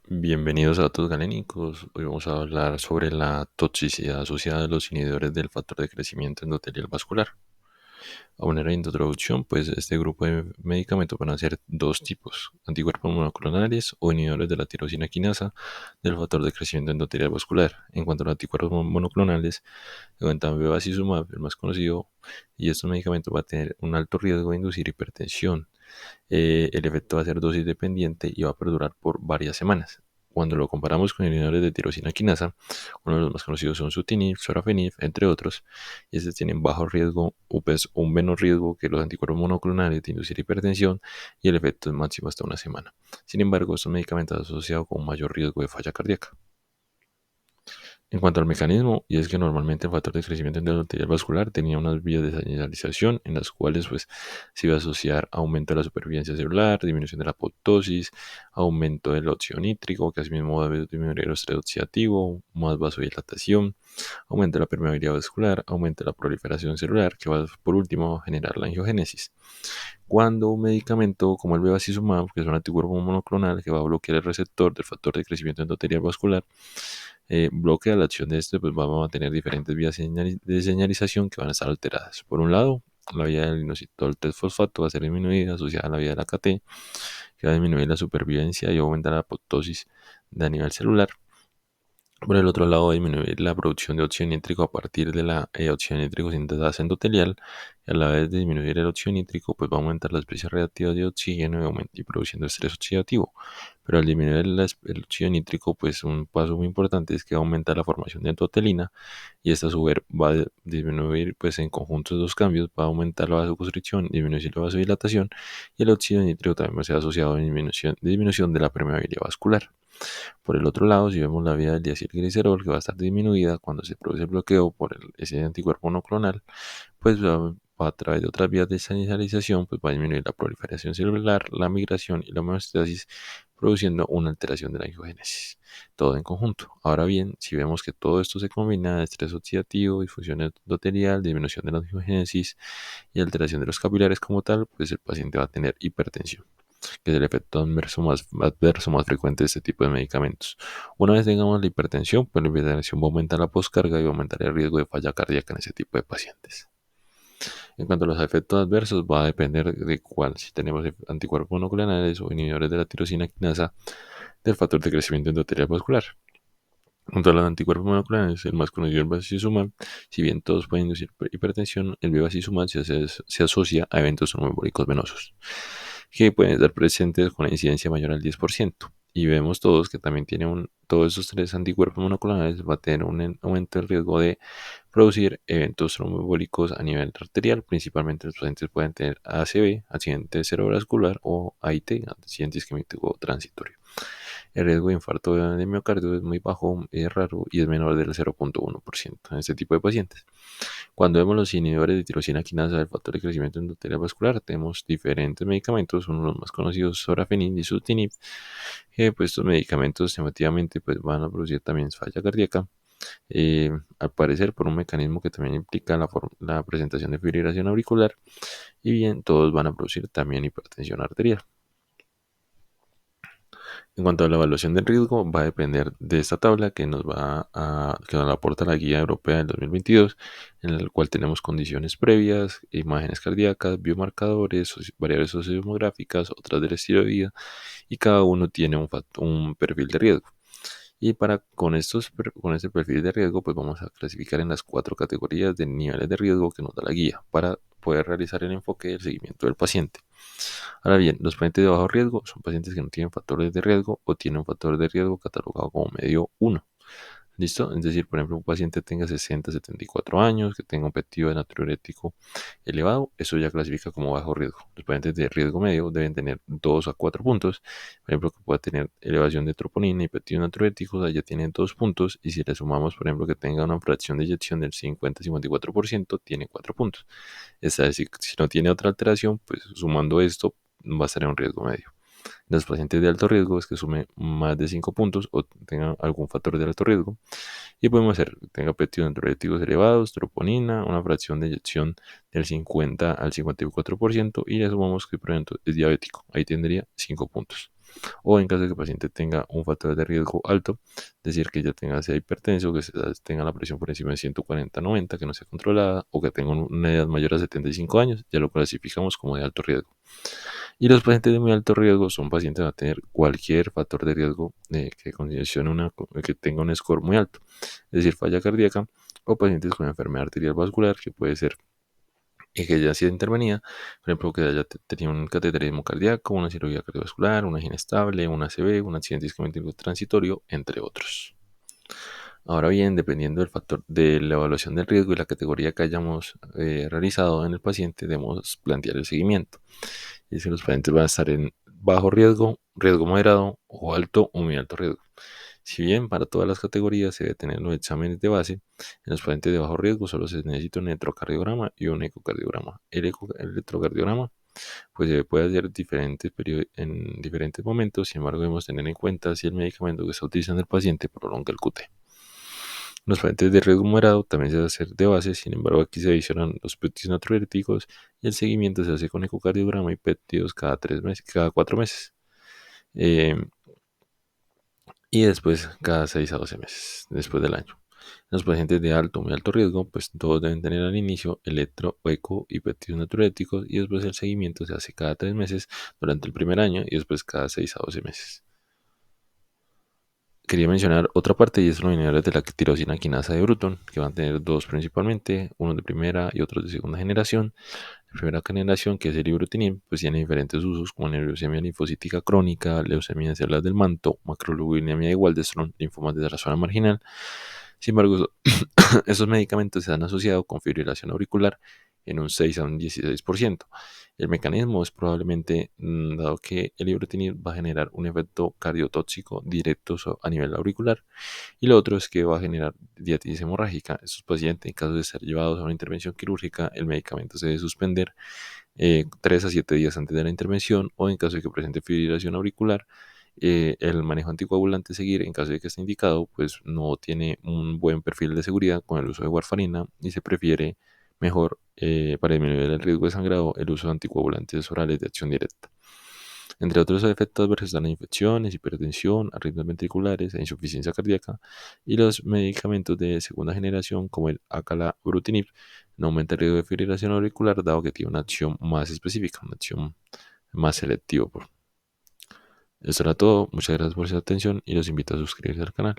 Bienvenidos a Datos Galénicos. Hoy vamos a hablar sobre la toxicidad asociada a los inhibidores del factor de crecimiento endotelial vascular. A manera de introducción, pues este grupo de medicamentos van a ser dos tipos: anticuerpos monoclonales o inhibidores de la tirosina quinasa del factor de crecimiento endotelial vascular. En cuanto a los anticuerpos monoclonales, cuentan bevacizumab, el más conocido, y estos medicamentos van a tener un alto riesgo de inducir hipertensión. El efecto va a ser dosis dependiente y va a perdurar por varias semanas. Cuando lo comparamos con inhibidores de tirosina quinasa, uno de los más conocidos son sutinib, sorafenib, entre otros, y estos tienen bajo riesgo, o pues un menos riesgo que los anticuerpos monoclonales de inducir hipertensión, y el efecto es máximo hasta una semana. Sin embargo, estos medicamentos asociados con un mayor riesgo de falla cardíaca. En cuanto al mecanismo, y es que normalmente el factor de crecimiento endotelial vascular tenía unas vías de señalización en las cuales pues, se iba a asociar aumento de la supervivencia celular, disminución de la apoptosis, aumento del óxido nítrico, que asimismo va a disminuir el estrés oxidativo, más vasodilatación, aumento de la permeabilidad vascular, aumento de la proliferación celular, que va por último a generar la angiogénesis. Cuando un medicamento como el bevacizumab, que es un anticuerpo monoclonal que va a bloquear el receptor del factor de crecimiento endotelial vascular, bloquea la acción de este, pues vamos a tener diferentes vías de señalización que van a estar alteradas. Por un lado, la vía del inositol 3-fosfato va a ser disminuida, asociada a la vía de la KT, que va a disminuir la supervivencia y aumentar la apoptosis de a nivel celular. Por el otro lado, disminuir la producción de óxido nítrico a partir de la óxido nítrico sintetasa endotelial, y a la vez de disminuir el óxido nítrico, pues va a aumentar las especies reactivas de oxígeno y produciendo estrés oxidativo. Pero al disminuir el óxido nítrico, pues un paso muy importante es que va a aumentar la formación de endotelina, y esta a su vez va a disminuir, pues en conjunto de dos cambios, va a aumentar la vasoconstricción, disminuir la vasodilatación, y el óxido nítrico también va a ser asociado a disminución de la permeabilidad vascular. Por el otro lado, si vemos la vía del diacilglicerol, que va a estar disminuida cuando se produce el bloqueo por ese anticuerpo monoclonal, pues a través de otras vías de señalización, pues va a disminuir la proliferación celular, la migración y la homeostasis, produciendo una alteración de la angiogénesis. Todo en conjunto. Ahora bien, si vemos que todo esto se combina, estrés oxidativo, disfunción endotelial, disminución de la angiogénesis y alteración de los capilares como tal, pues el paciente va a tener hipertensión, que es el efecto adverso más frecuente de este tipo de medicamentos. Una vez tengamos la hipertensión, pues la hipertensión va a aumentar la poscarga y va a aumentar el riesgo de falla cardíaca en ese tipo de pacientes. En cuanto a los efectos adversos, va a depender de cuál, si tenemos anticuerpos monoclonales o inhibidores de la tirosina quinasa del factor de crecimiento endotelial vascular. Junto a los anticuerpos monoclonales, el más conocido es el bevacizumab. Si bien todos pueden inducir hipertensión, el bevacizumab se asocia a eventos tromboembólicos venosos, que pueden estar presentes con la incidencia mayor al 10%. Y vemos todos que también todos esos tres anticuerpos monoclonales va a tener un aumento del riesgo de producir eventos tromboembólicos a nivel arterial. Principalmente los pacientes pueden tener ACV, accidente cerebrovascular, o AIT, accidente isquémico transitorio. El riesgo de infarto de miocardio es muy bajo, es raro y es menor del 0,1% en este tipo de pacientes. Cuando vemos los inhibidores de tirosina quinasa del factor de crecimiento endotelial vascular, tenemos diferentes medicamentos. Uno de los más conocidos, sorafenib y sutinib, que pues estos medicamentos efectivamente pues, van a producir también falla cardíaca, al parecer por un mecanismo que también implica la presentación de fibrilación auricular, y bien, todos van a producir también hipertensión arterial. En cuanto a la evaluación del riesgo, va a depender de esta tabla que nos la aporta la guía europea del 2022, en la cual tenemos condiciones previas, imágenes cardíacas, biomarcadores, variables sociodemográficas, otras del estilo de vida, y cada uno tiene un perfil de riesgo. Y con este perfil de riesgo, pues vamos a clasificar en las 4 categorías de niveles de riesgo que nos da la guía para poder realizar el enfoque del seguimiento del paciente. Ahora bien, los pacientes de bajo riesgo son pacientes que no tienen factores de riesgo o tienen un factor de riesgo catalogado como medio 1. ¿Listo? Es decir, por ejemplo, un paciente tenga 60, 74 años, que tenga un peptido de natriurético elevado, eso ya clasifica como bajo riesgo. Los pacientes de riesgo medio deben tener 2 a 4 puntos. Por ejemplo, que pueda tener elevación de troponina y peptidos natriuréticos, allá tienen 2 puntos. Y si le sumamos, por ejemplo, que tenga una fracción de eyección del 50-54%, tiene 4 puntos. Es decir, si no tiene otra alteración, pues sumando esto va a estar en un riesgo medio. Los pacientes de alto riesgo es que sume más de 5 puntos o tenga algún factor de alto riesgo. Y podemos hacer que tenga péptidos natriuréticos elevados, troponina, una fracción de eyección del 50 al 54%, y le sumamos que, por ejemplo, es diabético. Ahí tendría 5 puntos. o en caso de que el paciente tenga un factor de riesgo alto, es decir, que ya sea hipertenso, que tenga la presión por encima de 140/90, que no sea controlada, o que tenga una edad mayor a 75 años, ya lo clasificamos como de alto riesgo. Y los pacientes de muy alto riesgo son pacientes que van a tener cualquier factor de riesgo que tenga un score muy alto, es decir, falla cardíaca, o pacientes con enfermedad arterial vascular, que puede ser que ya ha sido intervenida, por ejemplo, que haya tenido un cateterismo cardíaco, una cirugía cardiovascular, una angina estable, una ACV, un accidente isquémico transitorio, entre otros. Ahora bien, dependiendo del factor de la evaluación del riesgo y la categoría que hayamos realizado en el paciente, debemos plantear el seguimiento. Y si los pacientes van a estar en bajo riesgo, riesgo moderado o alto o muy alto riesgo. Si bien para todas las categorías se debe tener los exámenes de base, en los pacientes de bajo riesgo solo se necesita un electrocardiograma y un ecocardiograma. El electrocardiograma pues se puede hacer en diferentes momentos, sin embargo debemos tener en cuenta si el medicamento que está utilizando el paciente prolonga el QT. Los pacientes de riesgo moderado también se debe hacer de base, sin embargo aquí se adicionan los péptidos natriuréticos y el seguimiento se hace con ecocardiograma y péptidos cada 3 meses, cada 4 meses. Eh, y después cada 6 a 12 meses, después del año. Los pacientes de alto o muy alto riesgo, pues todos deben tener al inicio electro, eco y péptidos natriuréticos y después el seguimiento se hace cada 3 meses durante el primer año y después cada 6 a 12 meses. Quería mencionar otra parte y es los inhibidores de la tirosina quinasa de Bruton, que van a tener dos principalmente, uno de primera y otro de segunda generación. La primera generación, que es el ibrutinib, pues tiene diferentes usos como leucemia linfocítica crónica, leucemia de células del manto, macroglobulinemia de Waldenström, linfomas de la zona marginal. Sin embargo, esos medicamentos se han asociado con fibrilación auricular en un 6 a un 16%. El mecanismo es probablemente, dado que el ibrutinib va a generar un efecto cardiotóxico directo a nivel auricular, y lo otro es que va a generar diatisis hemorrágica. Estos pacientes, en caso de ser llevados a una intervención quirúrgica, el medicamento se debe suspender 3 a 7 días antes de la intervención, o en caso de que presente fibrilación auricular, el manejo anticoagulante seguir, en caso de que esté indicado, pues no tiene un buen perfil de seguridad con el uso de warfarina y se prefiere mejor para disminuir el riesgo de sangrado el uso de anticoagulantes orales de acción directa. Entre otros efectos adversos están las infecciones, hipertensión, arritmias ventriculares e insuficiencia cardíaca, y los medicamentos de segunda generación como el acalabrutinib no aumenta el riesgo de fibrilación auricular dado que tiene una acción más específica, una acción más selectiva. Eso era todo, muchas gracias por su atención y los invito a suscribirse al canal.